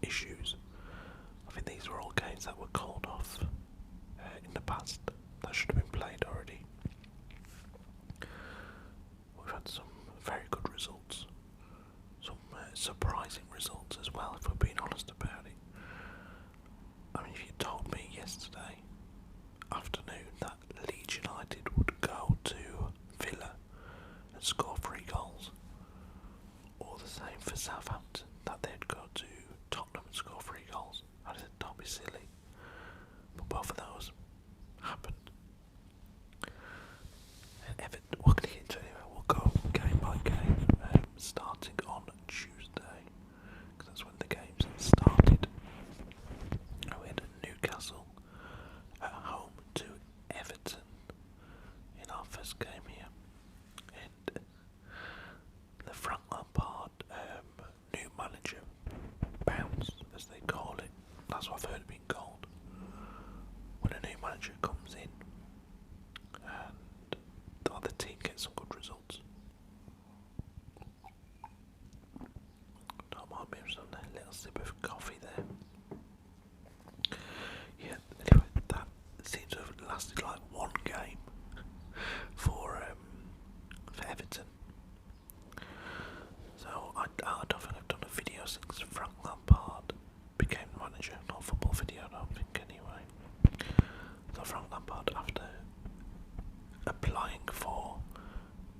issues. I think these were all games that were called off in the past that should have been played already. We've had some very good results, some surprising results as well, if we're being honest about it. I mean, if you told me yesterday afternoon that Leeds United would go to Villa and score 3 goals, or the same for Southampton, that they'd go to Tottenham and score 3 goals, I'd have said, don't be silly. But both of those happened. And Everton, we're going to get into it anyway. We'll go game by game, starting on Tuesday, because that's when the games started. We had Newcastle at home to Everton in our first game here. And the Frank Lampard new manager bounce, as they call it. That's what I've heard it being called. When a new manager comes in and the other team gets some good results. Don't mind me, I'm just having a little sip of coffee there. Yeah, anyway, that seems to have lasted like one game for Everton. So I don't think I've done a video since Frank Lampard became the manager. Not a football video, I don't think, anyway. So Frank Lampard, after applying for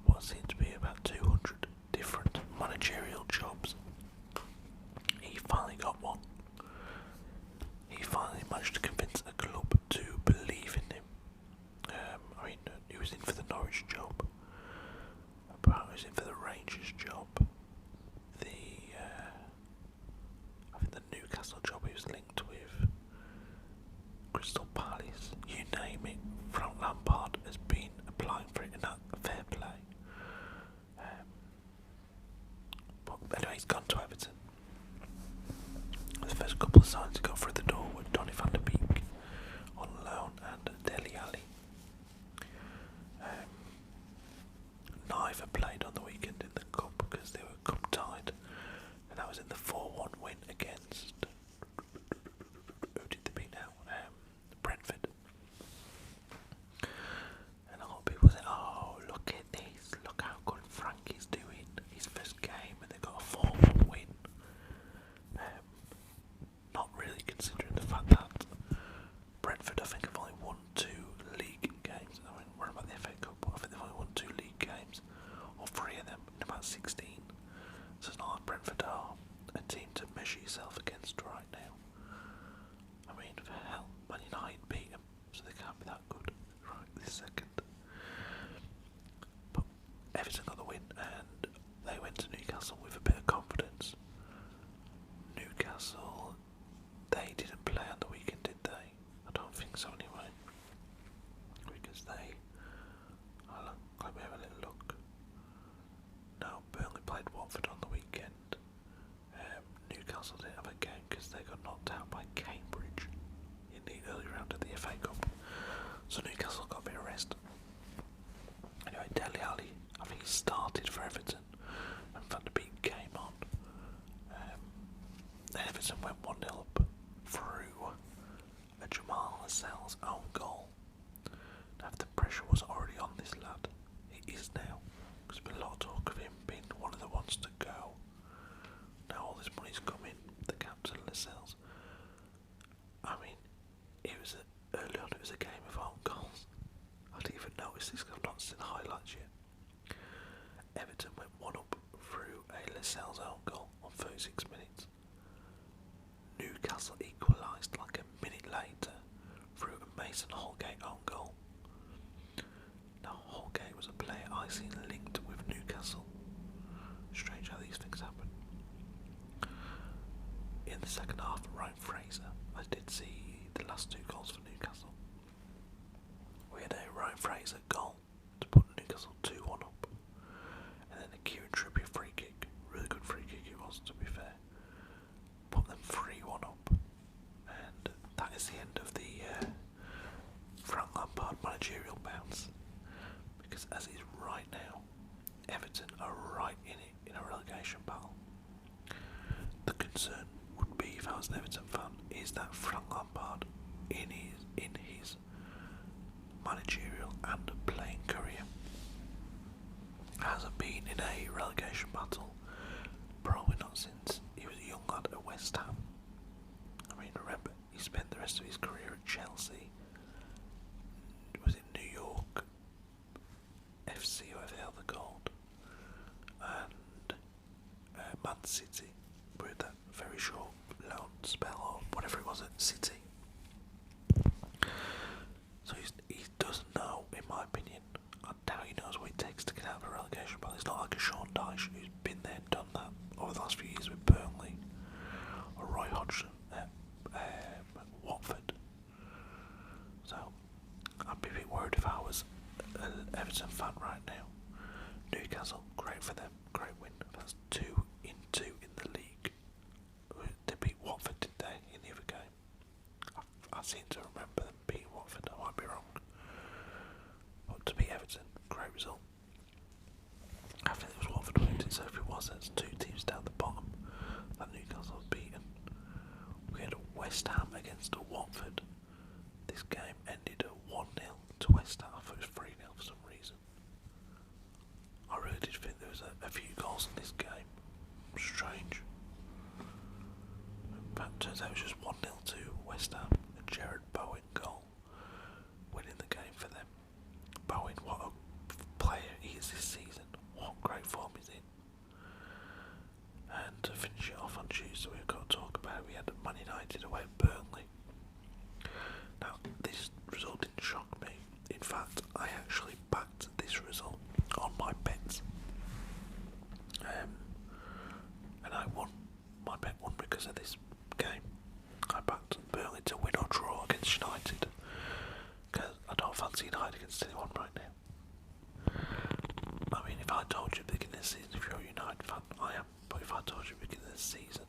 what seemed to be about 200 different managerial jobs, he finally got one. He finally managed to convince a club to believe in him. I mean, he was in for the Norwich job, apparently he was in for the Rangers job, I think the Newcastle job he was linked with, Crystal Palace, you name it. Frank Lampard has been applying for it, in that fair play. But anyway, he's gone to Everton. The first couple of signs he got through the door were Donny van der Beek on loan and Dele Alli. Neither played on the weekend in the cup because they were cup tied, and that was in the 4-1 win against, who did they beat now? Brentford. And a lot of people said, oh, look at this, look how good Frankie's doing, his first game, and they got a 4-1 win. Not really considering the fact that Brentford, I think, have only won 2 league games. I mean, we're about the FA Cup, but I think they've only won 2 league games, or 3 of them in about 16. So it's not like Brentford are a team to measure yourself against right now. I mean, for hell, Man United beat them, so they can't be that good right this second. But Everton got the win, and they went to Newcastle with a bit of confidence. Newcastle, they didn't play on the weekend, did they? I don't think so anyway. Because they, let me have a little look. No, Burnley played Watford on the weekend. Newcastle didn't have a game because they got knocked out by Cambridge in the early round of the FA Cup. So Newcastle got a bit of rest. Anyway, Dele Alli, I think he started for Everton, and Van der Beek came on. Everton went 1-0 up through a Jamal Lascelles own goal. Now, if the pressure was already on this lad, it is now. There's been a lot of talk of him being one of the ones to go. Now all this money's coming, the captain Lascelles. I mean, early on it was a game of own goals. I didn't even notice this because I've not seen the highlights yet. Everton went 1 up through a Lascelles own goal on 36 minutes. Newcastle equalised like a minute later through a Mason Holgate own goal. Now Holgate was a player I seen linked with Newcastle. Strange how these things happen. In the second half, Ryan Fraser, I did see the last 2 goals for Newcastle. We had a Ryan Fraser goal to put Newcastle 2-1 up, and then a Kieran Trippier free kick, really good free kick it was to be fair, put them 3-1 up, and that is the end of the Frank Lampard managerial bounce, because as it is right now, Everton are right in it in a relegation battle. The concern would be if if I was an Everton fan, is that Frank Lampard in his managerial and playing career hasn't been in a relegation battle, probably not since he was a young lad at West Ham. I mean, remember, he spent the rest of his career at Chelsea, was it New York FC, whatever the hell they're called, and Man City, with that very short loan spell or whatever it was at City. So he doesn't know, in my opinion. I doubt he knows what it takes to get out of a relegation battle. He's not like a Sean Dyche who's been there and done that over the last few years with Burnley, or Roy Hodgson at Watford. So I'd be a bit worried if I was an Everton fan right now. Newcastle, great for them, great win. That's 2-2 in the league. They beat Watford, did they, in the other game? I seem to remember them beating Watford, I might be wrong. But to beat Everton, great result. I think it was Watford who did, so if it was, there's 2 teams down the bottom that Newcastle was beaten. We had West Ham against Watford. This game ended at 1-0 to West Ham. I thought it was 3-0 for some reason. I really did think there was a few goals in this game. Strange. But it turns out it was just 1-0 to West Ham. A Jared Bowen goal, winning the game for them. Bowen, what a player he is this season. What great form he's in. And to finish it off on Tuesday, we've got to talk about it. We had Man United away at Burnley. Now, this result didn't shock me. In fact, I actually backed this result on my bets. And I won. My bet won because of this game. I backed Burnley to win or draw against United, because I don't fancy United against anyone right now. I mean, if I told you at the beginning of the season, if you're a United fan, I am, but if I told you at the beginning of the season,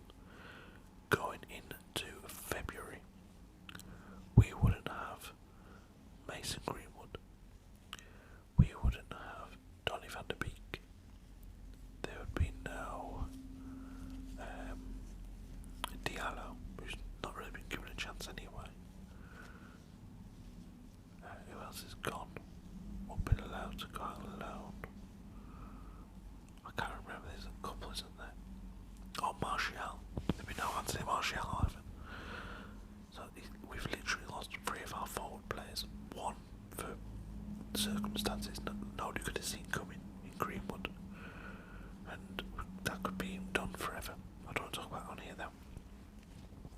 going into February, we wouldn't have Mason Greenwood, we wouldn't have Donny van der Beek, there would be no Diallo, who's not really been given a chance anyway. Who else is gone? Or been allowed to go out alone? I can't remember, there's a couple, isn't there? Oh, Martial. There'll be no Anthony Martial either. So we've literally lost 3 of our forward players. One for circumstances nobody could have seen coming in Greenwood. And that could be done forever. I don't want to talk about it on here though.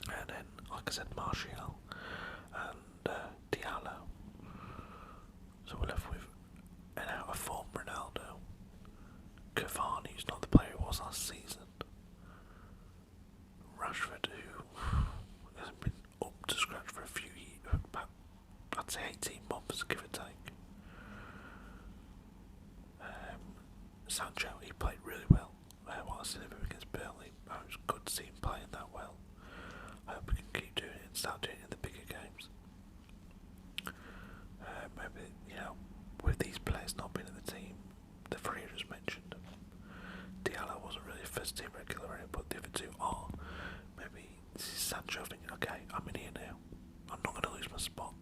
And then, like I said, Martial and Diallo. So we're left with an out of form Ronaldo, Cavani, who's not the player he was last season, Rashford, who hasn't been up to scratch for a few years, about, I'd say 18 months, give or take. Sancho, he played really well. While I seen him against Burnley, it was good to see him playing that well. I hope we can keep doing it and start doing it in the bigger games. Maybe, with these players not being in the team, the 3 I just mentioned, Diallo wasn't really a first team regular, but the other 2 are. Maybe this is Sancho thinking, okay, I'm in here now, I'm not going to lose my spot.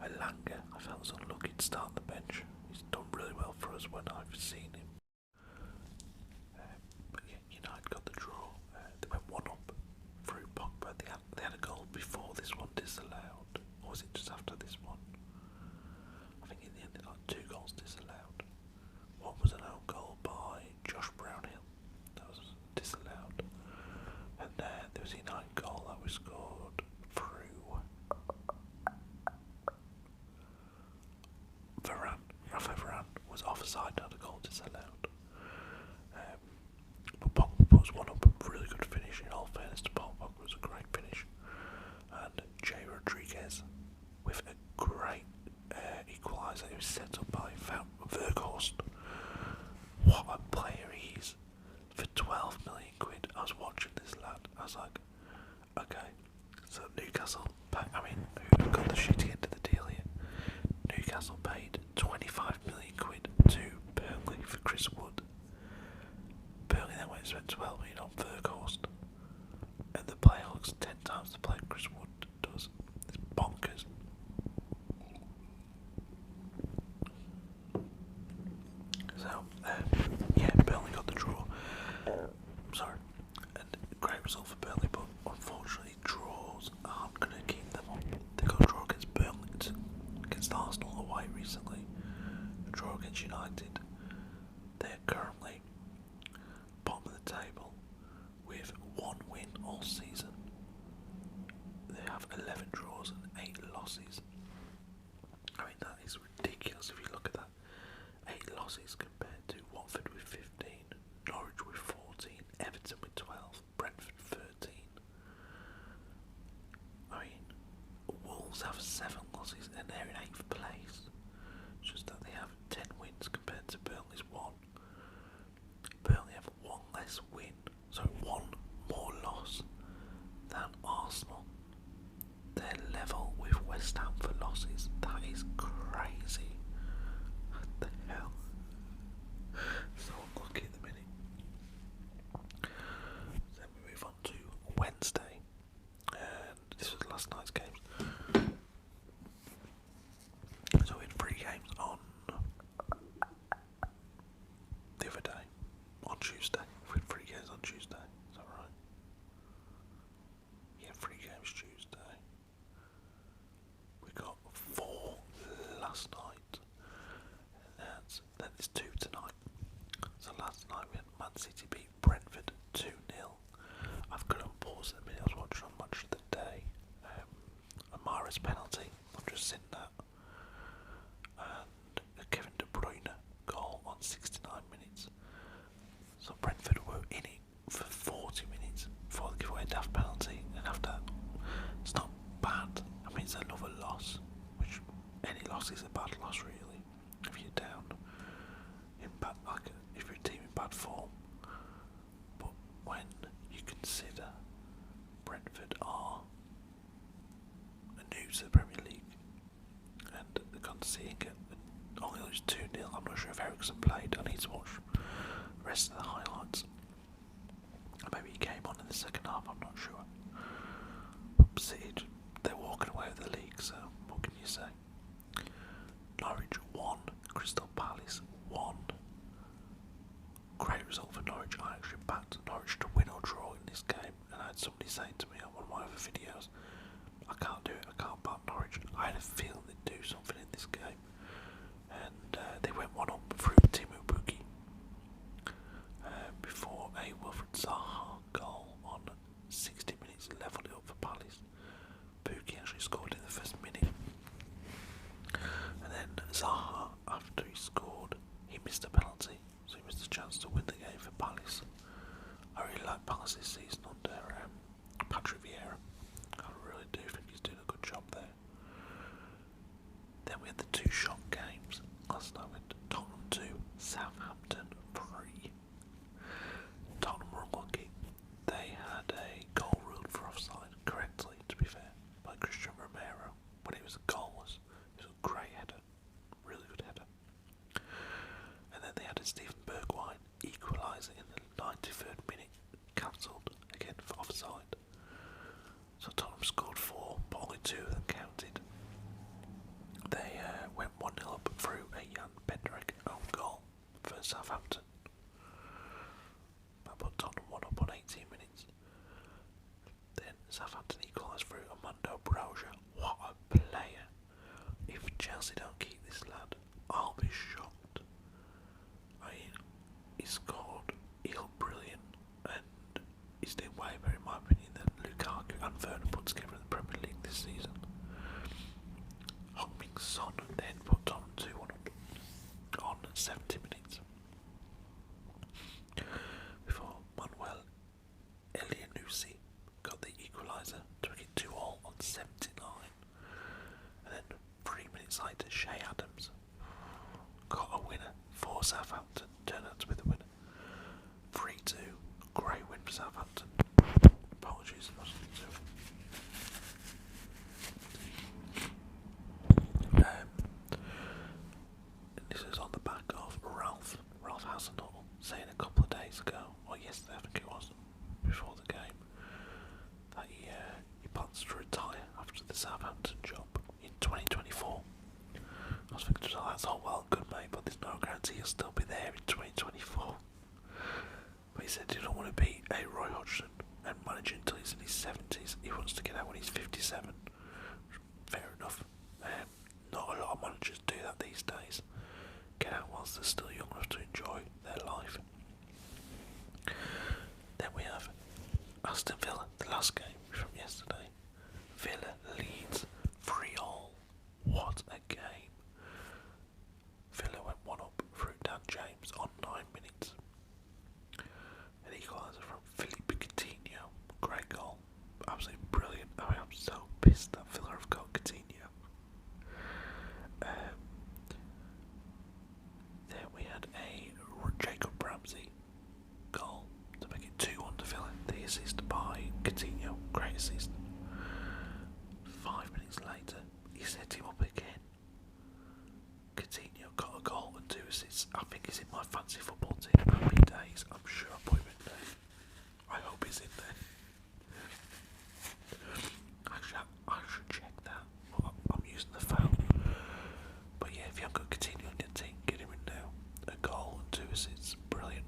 Elanga, I felt was unlucky to start on the bench. He's done really well for us when I've seen him. But yeah, United got the draw. They went 1 up through Pogba. They had a goal before this one disallowed, or was it just after this one? I think in the end they got 2 goals disallowed. One was an own goal by Josh Brownhill, that was disallowed, and there was a United goal that was scored through Varane. Rafael Varane was offside, not a goal disallowed. But Pogba was 1 up, a really good finish. In all fairness to Pogba, it was a great finish. And Jay Rodriguez with a great equaliser. It was set up by Verghorst. What a player he is! For 12 million quid, I was watching this lad. I was like, okay, so Newcastle. Who got the shitty end of the deal here? Newcastle paid 25 million quid to Burnley for Chris Wood. Burnley then went and spent 12 million on Verghorst, and the player result for Burnley, but unfortunately draws aren't going to keep them up. They got a draw against Burnley, against Arsenal away recently, a draw against United. They're currently bottom of the table with 1 win all season. They have 11 draws and 8 losses. I mean, that is ridiculous if you look at that. 8 losses compared to Watford with 15, Norwich with 14, Everton with 12, Brentford 13. I mean, Wolves have 7 losses and they're in 8th place. It's just that they have 10 wins compared to Burnley's 1. Burnley have 1 less win, so 1 more loss than Arsenal. They're level with West Ham for losses. That is crazy. What the hell? So unlucky at the minute. Then we move on to Wednesday, and this was last night's games. So we had 3 games on the other day, on Tuesday. We had 3 games on Tuesday. Is that right? Yeah, 3 games Tuesday. We got 4 last night. Then there's 2 tonight. So last night we had Man City beat Brentford 2-0. I've got on pause in a minute. I was watching on Match of the Day. Amara's penalty. I've just seen that. And a Kevin De Bruyne goal on 69 minutes. So Brentford were in it for 40 minutes before they give away a daft penalty, and after that, it's not bad. I mean, it's another loss, which any loss is a bad loss really. If you're down in bad, like if you're a team in bad form, but when you consider Brentford are new to the Premier League and they're going to see it get only lose 2-0. I'm not sure if Ericsson played. I need to watch the rest of the highlights. Maybe he came on in the second half, I'm not sure. But City, they're walking away with the league, so what can you say? Norwich 1, Crystal Palace 1. Great result for Norwich. I actually backed Norwich to win or draw in this game, and I had somebody saying to me on one of my other videos, I can't do it, I can't back Norwich. I had a feeling they'd do something in this game, and they went 1 up through Timu Pukki before a Wilfred Zaha goal on 60 minutes levelled it up for Palace. Pukki actually scored in the first minute, and then Zaha, after he scored, he missed a penalty, so he missed a chance to win the game for Palace. I really like Palace this season under Patrick Vieira. I really do think he's doing a good job there. Then we had the 2 shock games last night with Tottenham 2, Southampton 3. Tottenham were unlucky. They had a goal ruled for offside correctly, to be fair, by Christian Romero. When it was goalless, it was a great header, really good header. And then they had a Stephen Bergwijn equaliser in the 93rd minute, cancelled again for offside. So Tottenham scored 4, but only 2 of them counted. They went 1-0 up through a Jan Bednarek own goal for Southampton. That put Tottenham 1 up on 18 minutes. Then Southampton equalised through Armando Broja. What a player. If Chelsea don't keep this lad, I'll be shocked. I mean, he scored, he looked brilliant, and he's doing way better in my opinion than Lukaku and Werner put together in the Premier League this season. Heung-min Son then put on 2-1 on 70 minutes. Before Manuel Elianusi got the equaliser to make it 2-2 on 79. And then 3 minutes later, Shea Adams got a winner for Southampton, turned out to be the winner. 3-2, great win for Southampton. Apologies, I wasn't to. This is on the back of Ralph Hasenhuttl saying a couple of days ago, or yesterday I think it was, before the game, that he plans to retire after the Southampton job in 2024. I was thinking, oh, that's all well and good, mate, but there's no guarantee he'll still be there in 2024. But he said he don't want to be a Roy Hodgson and managing 70s. He wants to get out when he's 57. Fair enough. Not a lot of managers do that these days. Get out whilst they're still young enough to enjoy their life. Then we have Aston Villa, the last game from yesterday. Villa Leeds 3-all. What a game. Villa went 1 up through Dan James on 9 minutes. An equaliser from Philippe Coutinho. Great goal. Absolutely brilliant. I'm so pissed that Villa have got Coutinho. Then we had a Jacob Ramsey goal to make it 2-1 to Villa. The assist by Coutinho. Great assist. 5 minutes later, he set him up again. Coutinho got a goal and 2 assists. I think he's in my fancy football team. Happy days. I'm sure I'll put him in there. I hope he's in there. Actually, I should check that. Well, I'm using the phone. But yeah, if you haven't got Coutinho on your team, get him in now. A goal and 2 assists. Brilliant.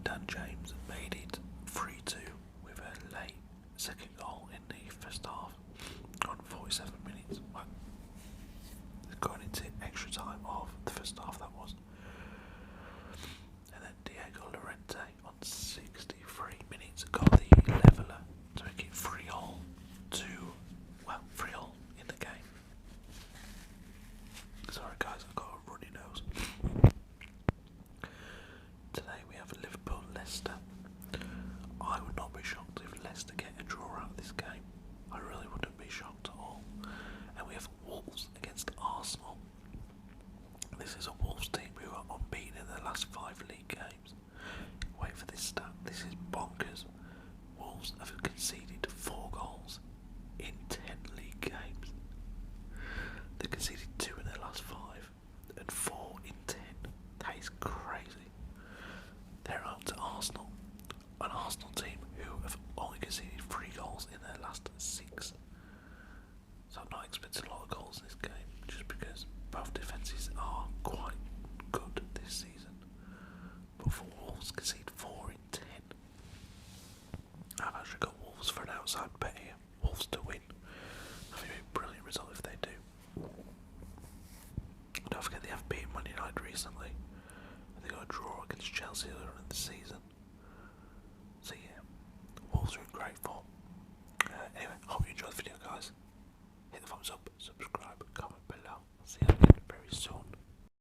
Dan James made it 3-2 with a late second goal in the first half on 47 minutes. Well, going into extra time of the first half, that was. And then Diego Llorente on 63 minutes got the leveller to make it 3-all in the game. Sorry guys, I've got a runny nose. Today we have Liverpool-Leicester. I would not be shocked if Leicester get a draw out of this game. I really wouldn't be shocked at all. And we have Wolves against Arsenal. This is a Wolves team who are unbeaten in their last 5 league games. Wait for this stat. This is bonkers. Wolves have conceded 4 goals in 10 league games. They conceded 2 in their last 5 and 4 in 10. That is crazy. They're up to Arsenal, an Arsenal team who have only conceded 3 goals in their last 6. So I'm not expecting a lot of goals in this game, just because both defences are quite good this season. But for Wolves, concede 4 in 10. I've actually got Wolves for an outside bet here. Wolves to win. I think it'd be a brilliant result if they do. Don't forget they have beaten Man United recently. They got a draw against Chelsea earlier in the season. So yeah, Wolves are in great form.